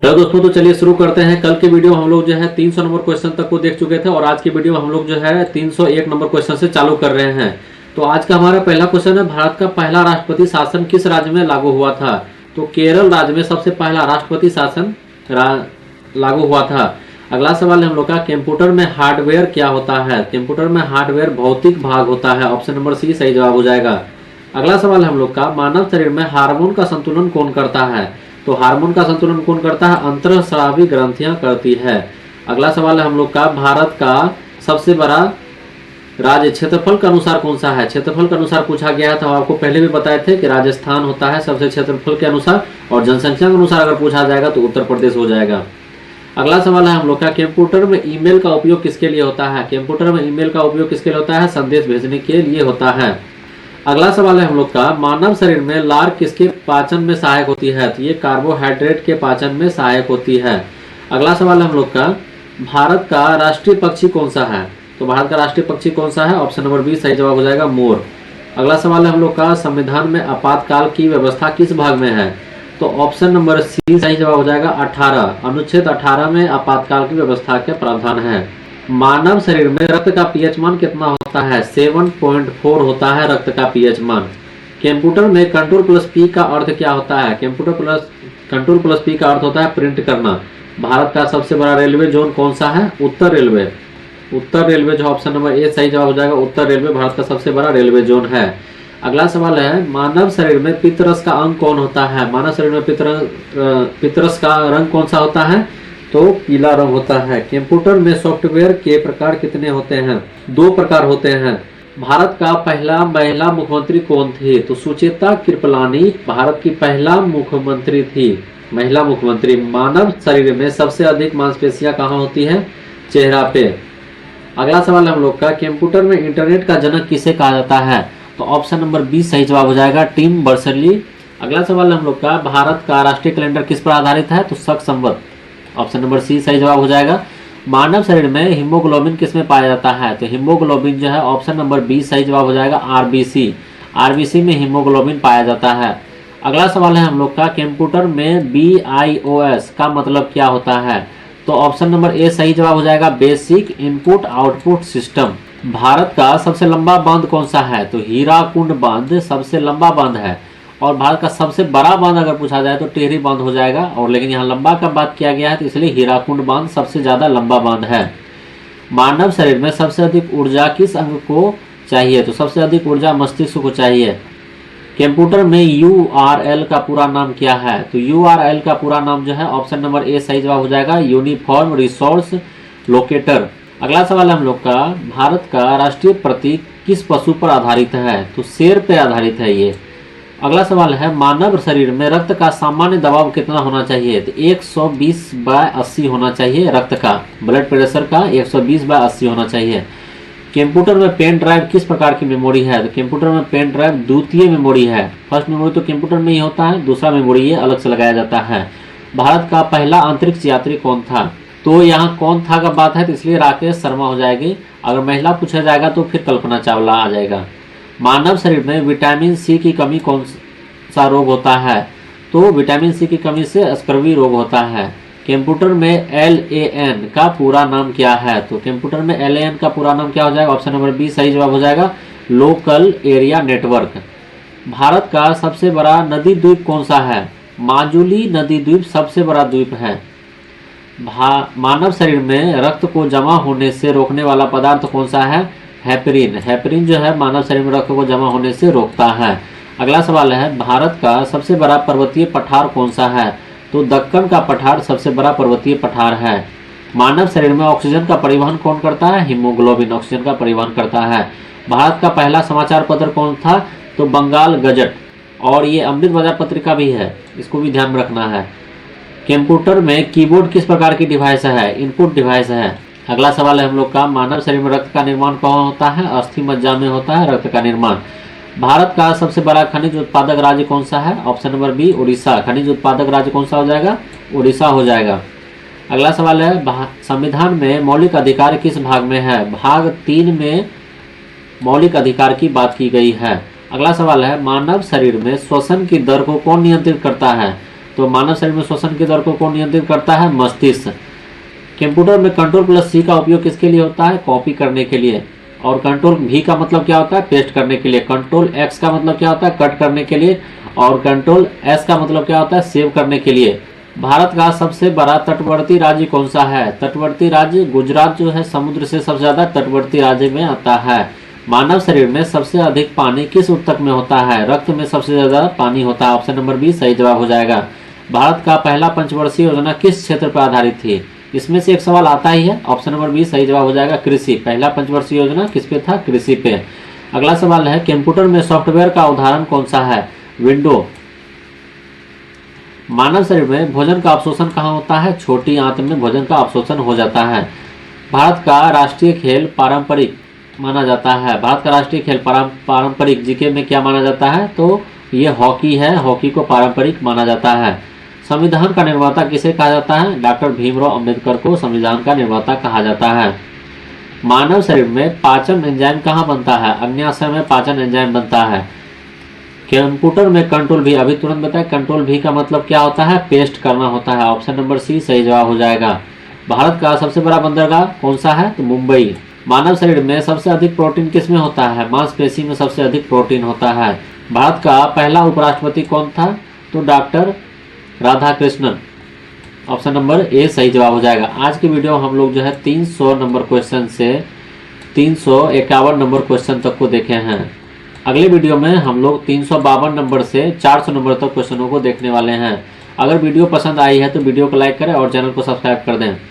Hello दोस्तों, तो चलिए शुरू करते हैं। कल के वीडियो हम लोग जो है 300 नंबर क्वेश्चन तक को देख चुके थे और आज की वीडियो हम लोग जो है 301 नंबर क्वेश्चन से चालू कर रहे हैं। तो आज का हमारा पहला क्वेश्चन है, भारत का पहला राष्ट्रपति शासन किस राज्य में लागू हुआ था? तो केरल राज्य में सबसे पहला राष्ट्रपति शासन लागू हुआ था। अगला सवाल है हम लोग का, कंप्यूटर में हार्डवेयर क्या होता है? कंप्यूटर में हार्डवेयर भौतिक भाग होता है। ऑप्शन नंबर सी सही जवाब हो जाएगा। अगला सवाल है हम लोग का, मानव शरीर में हार्मोन का संतुलन कौन करता है? तो हार्मोन का संतुलन कौन करता है? अंतःस्रावी ग्रंथियां करती है। अगला सवाल है हम लोग का, भारत का सबसे बड़ा राज्य क्षेत्रफल के अनुसार कौन सा है? क्षेत्रफल के अनुसार पूछा गया था, आपको पहले भी बताए थे कि राजस्थान होता है सबसे क्षेत्रफल के अनुसार, और जनसंख्या के अनुसार अगर पूछा जाएगा तो उत्तर प्रदेश हो जाएगा। अगला सवाल है हम लोग का, कंप्यूटर में ईमेल का उपयोग किसके लिए होता है? कंप्यूटर में ईमेल का उपयोग किसके लिए होता है? संदेश भेजने के लिए होता है। अगला सवाल है हम लोग का, मानव शरीर में लार किसके पाचन में सहायक होती है? तो ये कार्बोहाइड्रेट के पाचन में सहायक होती है। अगला सवाल है हम लोग का, भारत का राष्ट्रीय पक्षी कौन सा है? तो भारत का राष्ट्रीय पक्षी कौन सा है? ऑप्शन नंबर बी सही जवाब हो जाएगा, मोर। अगला सवाल है हम लोग का, संविधान में आपातकाल की व्यवस्था किस भाग में है? तो ऑप्शन नंबर सी सही जवाब हो जाएगा, 18। अनुच्छेद 18 में आपातकाल की व्यवस्था के प्रावधान है। मानव शरीर में रक्त का पीएच मान कितना होता है? 7.4 होता है रक्त का पीएच मान। कंप्यूटर में कंट्रोल प्लस पी का अर्थ क्या होता है? कंट्रोल प्लस पी का अर्थ होता है प्रिंट करना। भारत का सबसे बड़ा रेलवे जोन कौन सा है? उत्तर रेलवे। उत्तर रेलवे जो ऑप्शन नंबर ए सही जवाब हो जाएगा, उत्तर रेलवे भारत का सबसे बड़ा रेलवे जोन है। अगला सवाल है, मानव शरीर में पित्तरस का अंग कौन होता है? मानव शरीर में पित्तरस का रंग कौन सा होता है? तो पीला रंग होता है। कंप्यूटर में सॉफ्टवेयर के प्रकार कितने होते हैं? 2 प्रकार होते हैं। भारत का पहला महिला मुख्यमंत्री कौन थी? तो सुचेता कृपलानी भारत की पहला मुख्यमंत्री थी, महिला मुख्यमंत्री। मानव शरीर में सबसे अधिक मांसपेशियां कहाँ होती है? चेहरा पे। अगला सवाल हम लोग का, कंप्यूटर में इंटरनेट का जनक किसे कहा जाता है? तो ऑप्शन नंबर बी सही जवाब हो जाएगा, टिम बर्नर्स-ली। अगला सवाल हम लोग का, भारत का राष्ट्रीय कैलेंडर किस पर आधारित है? तो शक संवत। ऑप्शन नंबर सी सही जवाब हो जाएगा। मानव शरीर में हीमोग्लोबिन किसमें पाया जाता है? तो हीमोग्लोबिन जो है ऑप्शन नंबर बी सही जवाब हो जाएगा, आरबीसी। आरबीसी में हीमोग्लोबिन पाया जाता है। अगला सवाल है हम लोग का, कंप्यूटर में BIOS का मतलब क्या होता है? तो ऑप्शन नंबर ए सही जवाब हो जाएगा, basic input output system. Bharat का सबसे लंबा बांध कौन सा है? तो हीराकुंड बांध सबसे लंबा बांध है। और भारत का सबसे बड़ा बांध अगर पूछा जाए तो टेहरी बांध हो जाएगा, और लेकिन यहाँ लंबा का बात किया गया है तो इसलिए हीराकुंड बांध सबसे ज्यादा लंबा बांध है। मानव शरीर में सबसे अधिक ऊर्जा किस अंग को चाहिए? तो सबसे अधिक ऊर्जा मस्तिष्क को चाहिए। कंप्यूटर में URL का पूरा नाम क्या है? तो URL का पूरा नाम जो है ऑप्शन नंबर ए सही जवाब हो जाएगा, यूनिफॉर्म रिसोर्स लोकेटर। अगला सवाल है हम लोग का, भारत का राष्ट्रीय प्रतीक किस पशु पर आधारित है? तो शेर पे आधारित है ये। अगला सवाल है, मानव शरीर में रक्त का सामान्य दबाव कितना होना चाहिए? तो 120/80 होना चाहिए रक्त का, ब्लड प्रेशर का 120/80 होना चाहिए। कंप्यूटर में पेन ड्राइव किस प्रकार की मेमोरी है? तो कंप्यूटर में पेन ड्राइव द्वितीय मेमोरी है। फर्स्ट मेमोरी तो कंप्यूटर में ही होता है, दूसरा मेमोरी ये अलग से लगाया जाता है। भारत का पहला अंतरिक्ष यात्री कौन था? तो यहाँ कौन था का बात है तो इसलिए राकेश शर्मा हो जाएगी। अगर महिला पूछा जाएगा तो फिर कल्पना चावला आ जाएगा। मानव शरीर में विटामिन सी की कमी कौन सा रोग होता है? तो विटामिन सी की कमी से स्कर्वी रोग होता है। कंप्यूटर में LAN का पूरा नाम क्या है? तो कंप्यूटर में LAN का पूरा नाम क्या हो जाएगा? ऑप्शन नंबर बी सही जवाब हो जाएगा, लोकल एरिया नेटवर्क। भारत का सबसे बड़ा नदी द्वीप कौन सा है? माजुली नदी द्वीप सबसे बड़ा द्वीप है। मानव शरीर में रक्त को जमा होने से रोकने वाला पदार्थ कौन सा है? हेपरिन। हेपरिन जो है मानव शरीर में रक्त को जमा होने से रोकता है। अगला सवाल है, भारत का सबसे बड़ा पर्वतीय पठार कौन सा है? तो दक्कन का पठार सबसे बड़ा पर्वतीय पठार है। मानव शरीर में ऑक्सीजन का परिवहन कौन करता है? हीमोग्लोबिन ऑक्सीजन का परिवहन करता है। भारत का पहला समाचार पत्र कौन था? तो बंगाल गजट, और ये अमृत बाजार पत्रिका भी है, इसको भी ध्यान में रखना है। कंप्यूटर में कीबोर्ड किस प्रकार की डिवाइस है? इनपुट डिवाइस है। अगला सवाल है हम लोग का, मानव शरीर में रक्त का निर्माण कहाँ होता है? अस्थि मज्जा में होता है रक्त का निर्माण। भारत का सबसे बड़ा खनिज उत्पादक राज्य कौन सा है? Option number B Orissa. खनिज उत्पादक राज्य कौन सा हो जाएगा? उड़ीसा हो जाएगा। अगला सवाल है, संविधान में मौलिक अधिकार किस भाग में है? भाग 3 में मौलिक अधिकार की बात की गई है। अगला सवाल है, मानव शरीर में श्वसन की दर को कौन नियंत्रित करता है? तो तो मानव शरीर में श्वसन के दर को कौन नियंत्रित करता है? मस्तिष्क। कंप्यूटर में कंट्रोल प्लस सी का उपयोग किसके लिए होता है? कॉपी करने के लिए। और कंट्रोल भी का मतलब क्या होता है? पेस्ट करने के लिए। कंट्रोल एक्स का मतलब क्या होता है? कट करने के लिए। और कंट्रोल एस का मतलब क्या होता है? सेव करने के लिए। भारत का सबसे बड़ा तटवर्ती राज्य कौन सा है? तटवर्ती राज्य गुजरात जो है समुद्र से सबसे ज्यादा तटवर्ती राज्य में आता है। मानव शरीर में सबसे अधिक पानी किस ऊतक में होता है? रक्त में सबसे ज्यादा पानी होता है। ऑप्शन नंबर बी सही जवाब हो जाएगा। भारत का पहला पंचवर्षीय योजना किस क्षेत्र पर आधारित थी? इसमें से एक सवाल आता ही है। ऑप्शन नंबर बी सही जवाब हो जाएगा, कृषि। पहला पंचवर्षीय योजना किस पे था? कृषि पे। अगला सवाल है, कंप्यूटर में सॉफ्टवेयर का उदाहरण कौन सा है? विंडो। मानव शरीर में भोजन का अवशोषण कहाँ होता है? छोटी आंत में भोजन का अवशोषण हो जाता है। भारत का राष्ट्रीय खेल पारंपरिक माना जाता है। भारत का राष्ट्रीय खेल पारंपरिक जीके में क्या माना जाता है? तो ये हॉकी है। हॉकी को पारंपरिक माना जाता है। संविधान का निर्माता किसे कहा जाता है? डॉक्टर भीमराव अंबेडकर को संविधान का निर्माता कहा जाता है। मानव शरीर में पाचन एंजाइम कहाँ बनता है? अग्न्याशय में पाचन एंजाइम बनता है। कंप्यूटर में कंट्रोल भी, अभी तुरंत बताए, कंट्रोल भी का मतलब क्या होता है? पेस्ट करना होता है। ऑप्शन नंबर सी सही जवाब हो जाएगा। भारत का सबसे बड़ा बंदरगाह कौन सा है? तो मुंबई। मानव शरीर में सबसे अधिक प्रोटीन किस में होता है? मांसपेशी में सबसे अधिक प्रोटीन होता है। भारत का पहला उपराष्ट्रपति कौन था? तो doctor Radhakrishnan. Option number A सही जवाब हो जाएगा। आज की वीडियो हम लोग जो है 300 नंबर क्वेश्चन से 351 नंबर क्वेश्चन तक को देखे हैं। अगले वीडियो में हम लोग 352 नंबर से 400 नंबर तक क्वेश्चनों को देखने वाले हैं। अगर वीडियो पसंद आई है तो वीडियो को लाइक करें और चैनल को सब्सक्राइब कर दें।